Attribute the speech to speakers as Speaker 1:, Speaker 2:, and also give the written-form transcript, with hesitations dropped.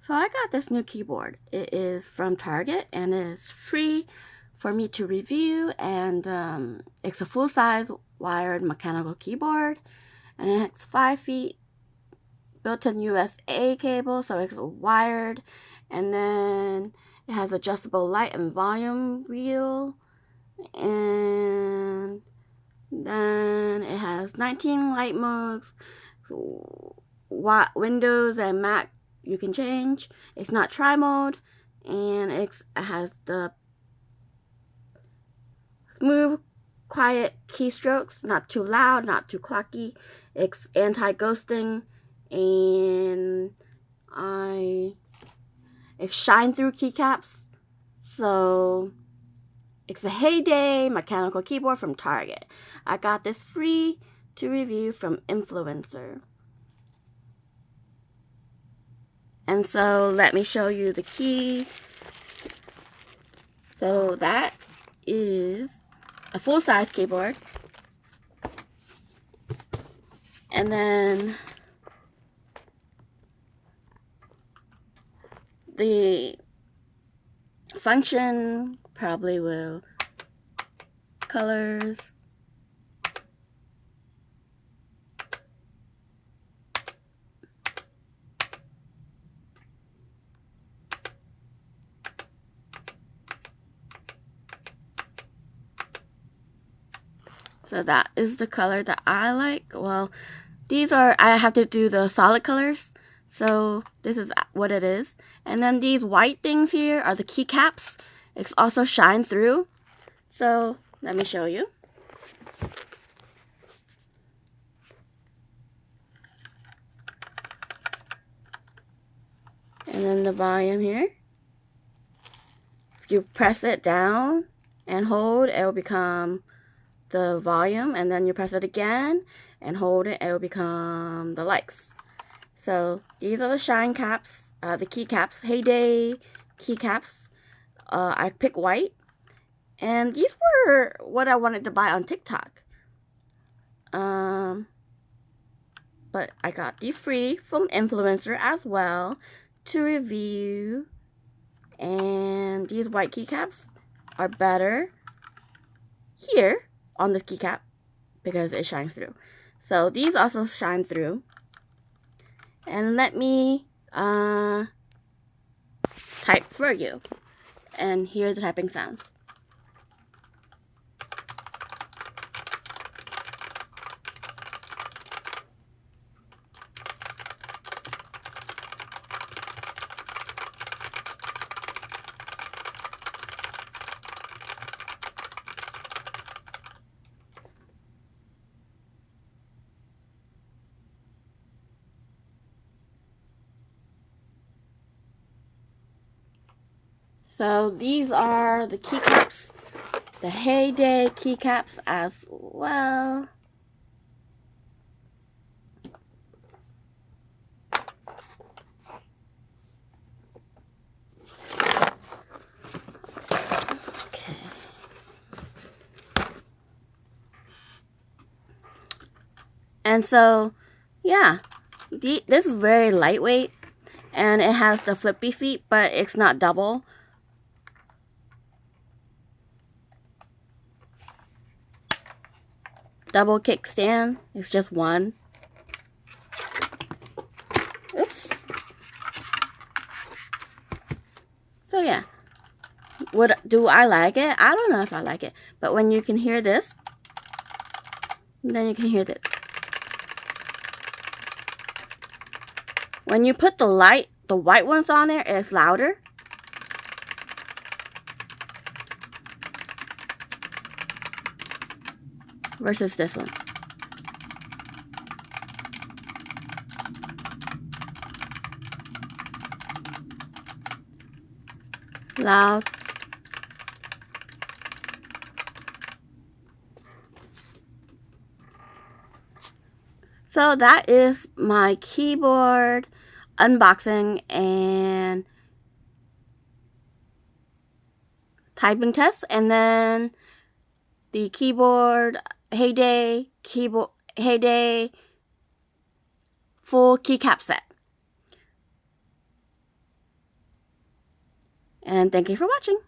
Speaker 1: So I got this new keyboard. It is from Target and it is free for me to review, and it's a full-size wired mechanical keyboard, and it has 5 feet built-in USA cable, so it's wired, and then it has adjustable light and volume wheel, and then it has 19 light modes, Windows and Mac you can change. It's not tri-mode, and it has the smooth, quiet keystrokes, not too loud, not too clocky. It's anti-ghosting, and it's shine-through keycaps. So it's a Heyday mechanical keyboard from Target. I got this free to review from Influencer. And so let me show you the key. So that is a full-size keyboard. And then the function probably will colors, so that is the color that I like. Well, I have to do the solid colors, so this is what it is. And then these white things here are the keycaps. It's also shine through. So let me show you. And then the volume here. If you press it down and hold, it will become the volume, and then you press it again and hold it, it will become the lights. So these are the shine caps, the keycaps, Heyday Keycaps. I picked white, and these were what I wanted to buy on TikTok. But I got these free from Influencer as well to review, and these white keycaps are better here on the keycap because it shines through. So these also shine through. And let me type for you and hear the typing sounds. So these are the keycaps, the Heyday Keycaps as well. Okay. And so, yeah, this is very lightweight, and it has the flippy feet, but it's not double. Double kickstand. It's just one. Oops. So yeah. Do I like it? I don't know if I like it. But when you can hear this, then you can hear this. When you put the white ones on there, it's louder. Versus this one. Loud. So that is my keyboard unboxing and typing test, and then the keyboard Heyday full keycap set. And thank you for watching.